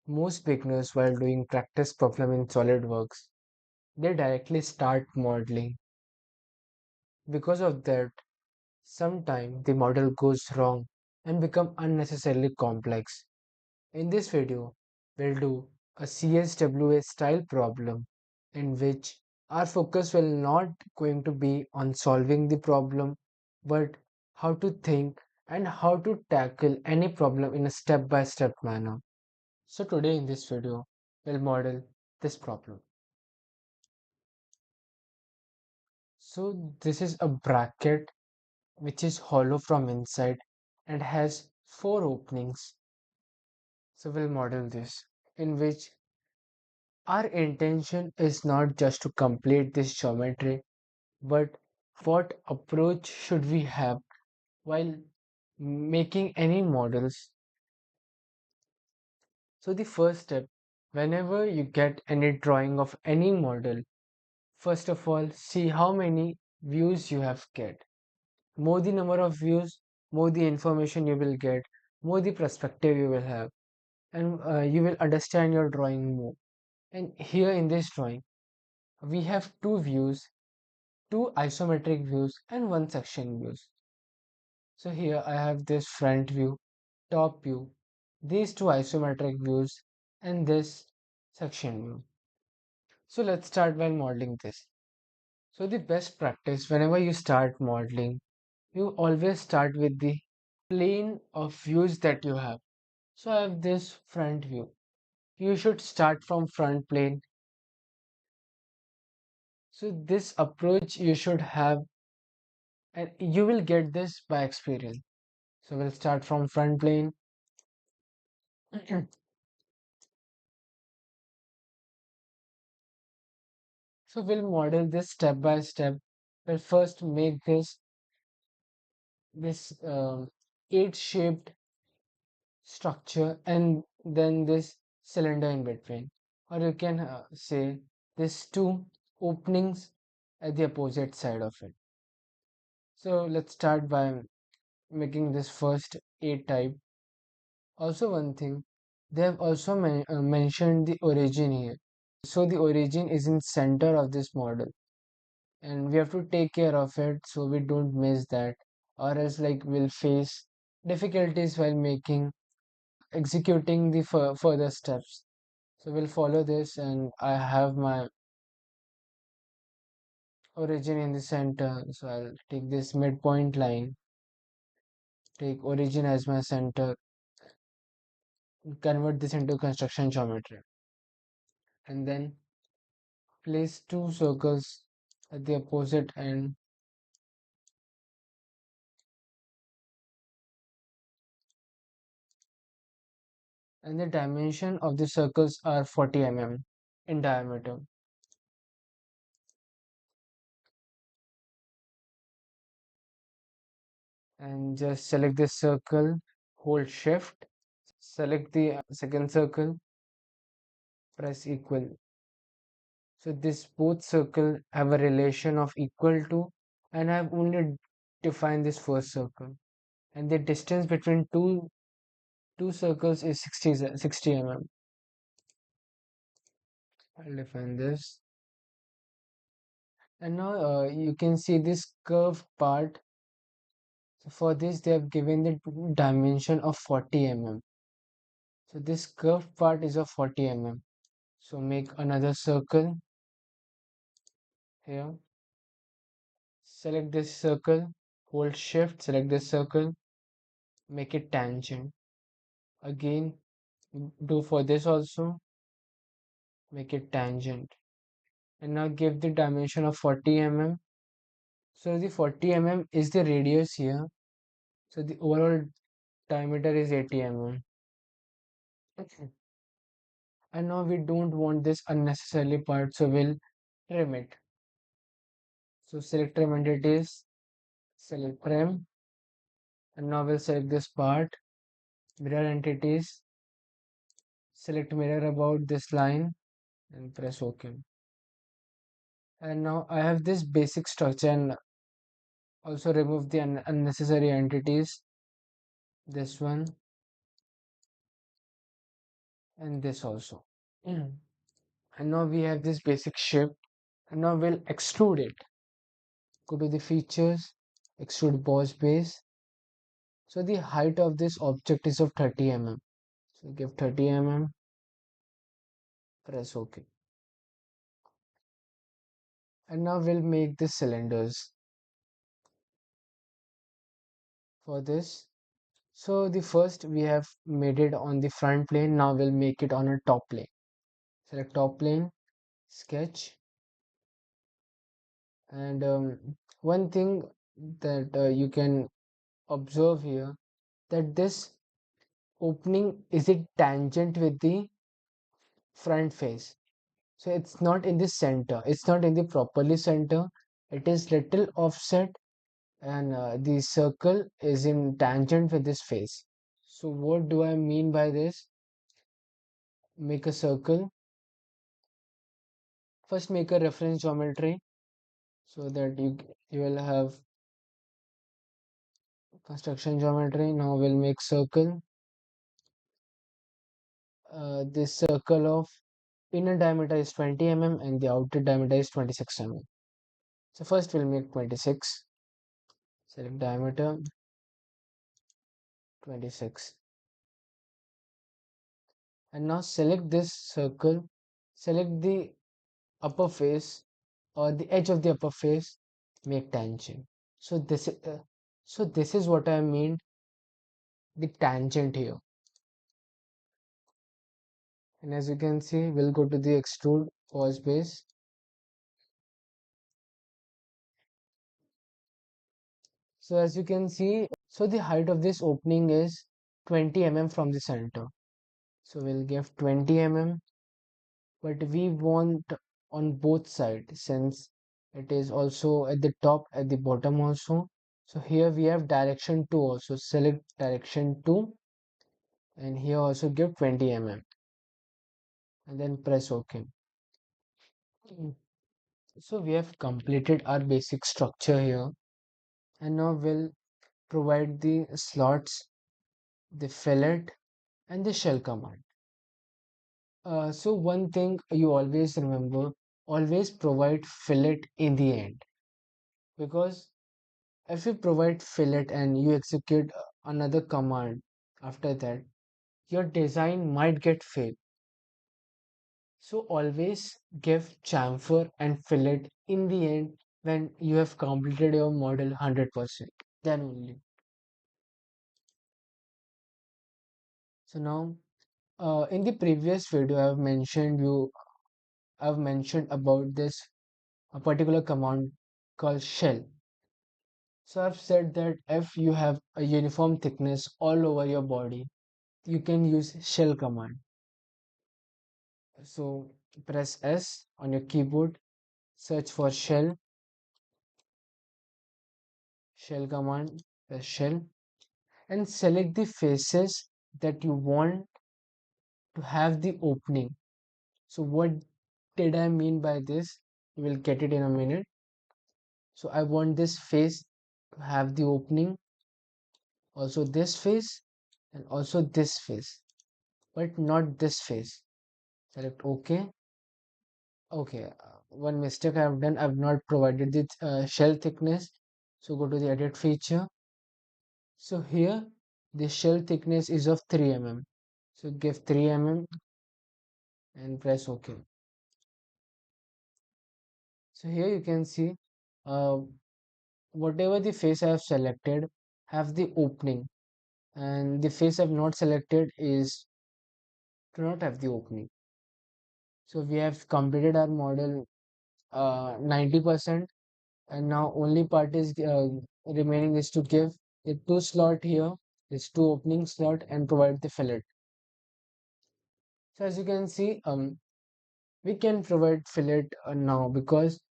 Most beginners, while doing practice problem in SolidWorks, they directly start modeling. Because of that, sometimes the model goes wrong and become unnecessarily complex. In this video, we'll do a CSWA style problem in which our focus will not going to be on solving the problem, but how to think and how to tackle any problem in a step-by-step manner. So today in this video, we'll model this problem. So this is a bracket which is hollow from inside and has four openings. So we'll model this in which our intention is not just to complete this geometry, but what approach should we have while making any models. So the first step, whenever you get any drawing of any model, first of all, see how many views you have get. More the number of views, more the information you will get, more the perspective you will have, and you will understand your drawing more. And here in this drawing, we have two views, two isometric views, and one section views. So here I have this front view, top view, these two isometric views, and this section view. So let's start by modeling this. So the best practice whenever you start modeling, you always start with the plane of views that you have. So I have this front view. You should start from front plane. So this approach you should have, and you will get this by experience. So we'll start from front plane. So we'll model this step by step. We'll first make this eight shaped structure and then this cylinder in between, or you can say this two openings at the opposite side of it. So let's start by making this first A type. Also one thing, they have also mentioned the origin here. So the origin is in center of this model and we have to take care of it so we don't miss that, or else like we'll face difficulties while making executing the further steps. So we'll follow this and I have my origin in the center. So I'll take this midpoint line, take origin as my center, convert this into construction geometry, and then place two circles at the opposite end, and the dimension of the circles are 40 mm in diameter. And just select this circle, hold shift, select the second circle, press equal. So this both circle have a relation of equal to, and I've only defined this first circle, and the distance between two circles is 60 mm. I'll define this, and now you can see this curved part. So for this they have given the dimension of 40 mm. So this curved part is of 40 mm. So make another circle here, select this circle, hold shift, select this circle, make it tangent. Again, do for this also, make it tangent. And now give the dimension of 40 mm. So the 40 mm is the radius here. So the overall diameter is 80 mm. And now we don't want this unnecessarily part, so we'll trim it. So select trim entities, select trim, and now we'll select this part, mirror entities, select mirror about this line, and press OK. And now I have this basic structure and also remove the unnecessary entities. This one, and this also. Mm. And now we have this basic shape, and now we'll extrude it. Go to the features, extrude boss base. So the height of this object is of 30 mm. So give 30 mm, press OK. And now we'll make the cylinders for this. So the first we have made it on the front plane. Now we'll make it on a top plane. Select top plane, sketch, and one thing that you can observe here, that this opening is it tangent with the front face. So it's not in the center. It's not in the properly center. It is little offset, and the circle is in tangent with this face. So what do I mean by this? Make a circle. First make a reference geometry so that you will have construction geometry. Now we'll make circle. This circle of inner diameter is 20 mm and the outer diameter is 26 mm. So first we'll make 26. Select diameter 26. And now select this circle. Select the upper face or the edge of the upper face. Make tangent. So this is what I mean, the tangent here. And as you can see, we'll go to the extrude pause base. So as you can see, so the height of this opening is 20 mm from the center. So we'll give 20 mm, but we want on both sides since it is also at the top, at the bottom also. So here we have direction 2 also. Select direction 2 and here also give 20 mm and then press OK. So we have completed our basic structure here, and now we'll provide the slots, the fillet, and the shell command. So one thing you always remember, always provide fillet in the end, because if you provide fillet and you execute another command after that, your design might get failed. So always give chamfer and fillet in the end when you have completed your model 100%. Then only. So now, in the previous video, I've mentioned about this a particular command called shell. So I've said that if you have a uniform thickness all over your body, you can use shell command. So press S on your keyboard, search for shell command, press shell, and select the faces that you want to have the opening. So what did I mean by this? You will get it in a minute. So I want this face to have the opening, also this face, and also this face, but not this face. Select OK. Okay, one mistake I have done, I have not provided the shell thickness. So go to the edit feature. So here the shell thickness is of 3 mm. So give 3 mm and press OK. So here you can see uh, whatever the face I have selected have the opening, and the face I have not selected is do not have the opening. So we have completed our model 90%, and now only part is remaining is to give the two slot here, this two opening slot, and provide the fillet. So as you can see, we can provide fillet now, because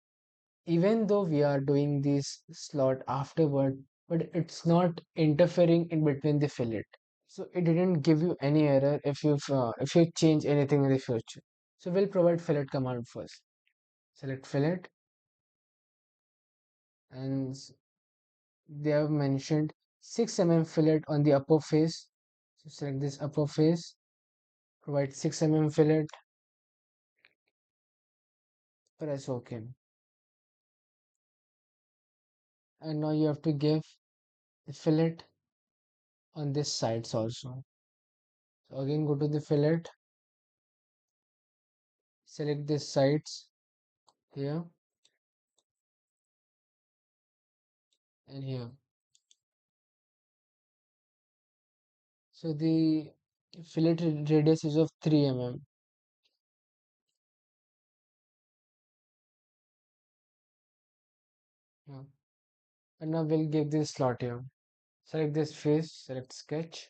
even though we are doing this slot afterward, but it's not interfering in between the fillet. So it didn't give you any error if you change anything in the future. So we'll provide fillet command first. Select fillet, and they have mentioned 6 mm fillet on the upper face. So select this upper face, provide 6 fillet, press OK. And now you have to give the fillet on this sides also. So again go to the fillet, select this sides here and here. So the fillet radius is of 3 mm. Yeah. And now we'll give this slot here. Select this face, select sketch.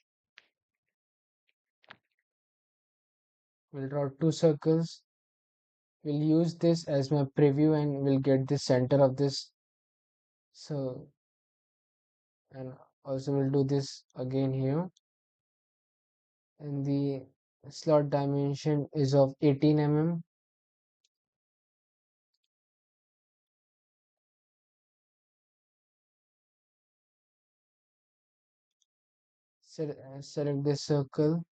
We'll draw 2 circles. We'll use this as my preview and we'll get the center of this. So, and also we'll do this again here. And the slot dimension is of 18 mm. Select this circle,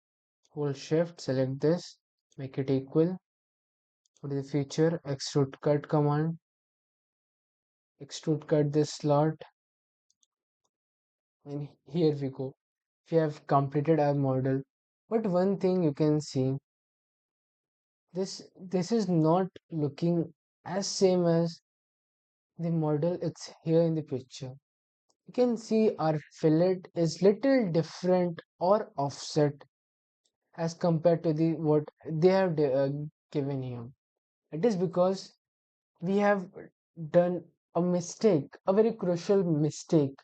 hold shift, select this, make it equal. Go to the feature, extrude cut command, extrude cut this slot, and here we go. We have completed our model. But one thing you can see, this is not looking as same as the model it's here in the picture. You can see our fillet is little different or offset as compared to the what they have given here. It is because we have done a mistake, a very crucial mistake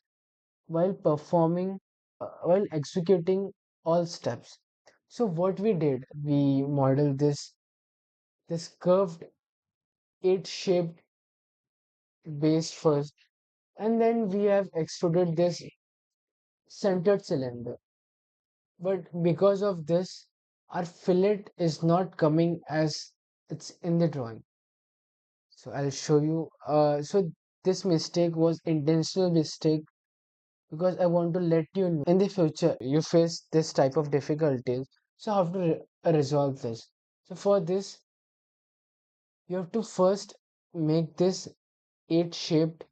while performing, while executing all steps. So what we did, we modeled this curved 8 shaped base first, and then we have extruded this centered cylinder. But because of this, our fillet is not coming as it's in the drawing. So I'll show you. So this mistake was intentional mistake because I want to let you know in the future you face this type of difficulties. So how to resolve this? So for this, you have to first make this 8 shaped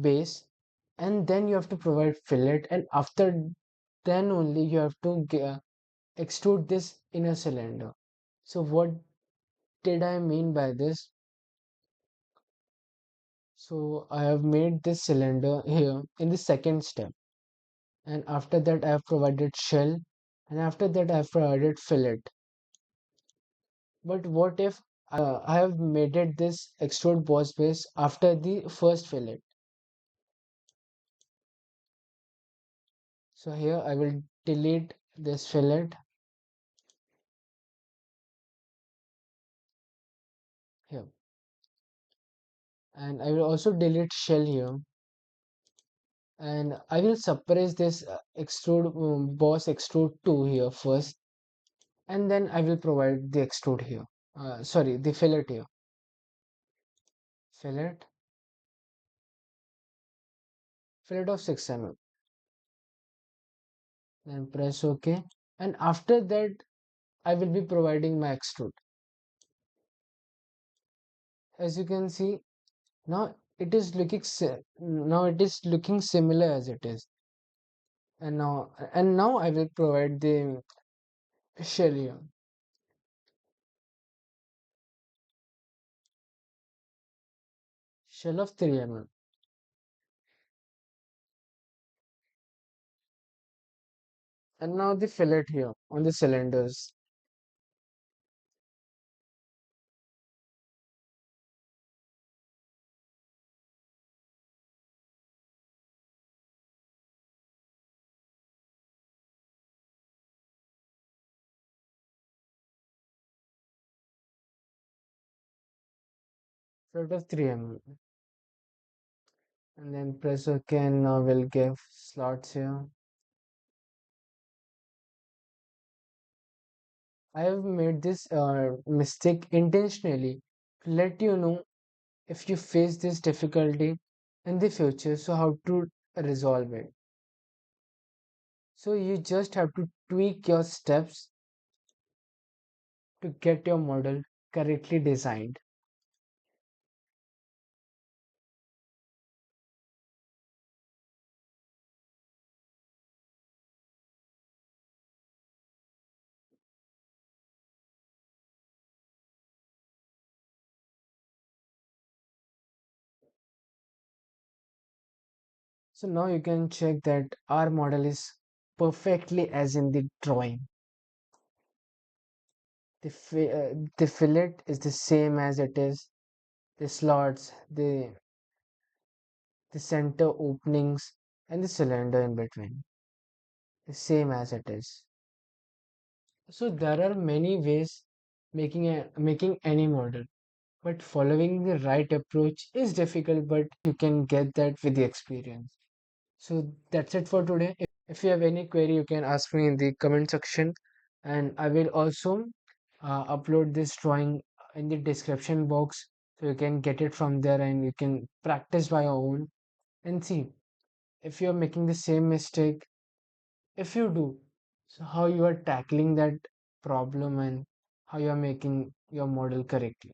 base, and then you have to provide fillet, and after then only you have to extrude this inner cylinder. So what did I mean by this? So I have made this cylinder here in the second step, and after that I have provided shell, and after that I have provided fillet. But what if I have made it this extrude boss base after the first fillet? So here I will delete this fillet here, and I will also delete shell here, and I will suppress this extrude boss extrude 2 here first, and then I will provide the extrude here. Sorry, the fillet here. Fillet, fillet of 6 mm. Then press OK. And after that, I will be providing my extrude. As you can see, now it is looking similar as it is. And now I will provide the shell here. Shell of 3 mm. And now the fillet here on the cylinders. Fillet of 3 mm. And then press OK, and now we'll give slots here. I have made this mistake intentionally to let you know if you face this difficulty in the future, so how to resolve it. So you just have to tweak your steps to get your model correctly designed. So now you can check that our model is perfectly as in the drawing. The fillet is the same as it is. The slots, the center openings, and the cylinder in between, the same as it is. So there are many ways making any model, but following the right approach is difficult, but you can get that with the experience. So that's it for today. If you have any query, you can ask me in the comment section, and I will also upload this drawing in the description box so you can get it from there and you can practice by your own and see if you're making the same mistake. If you do, so how you are tackling that problem and how you are making your model correctly.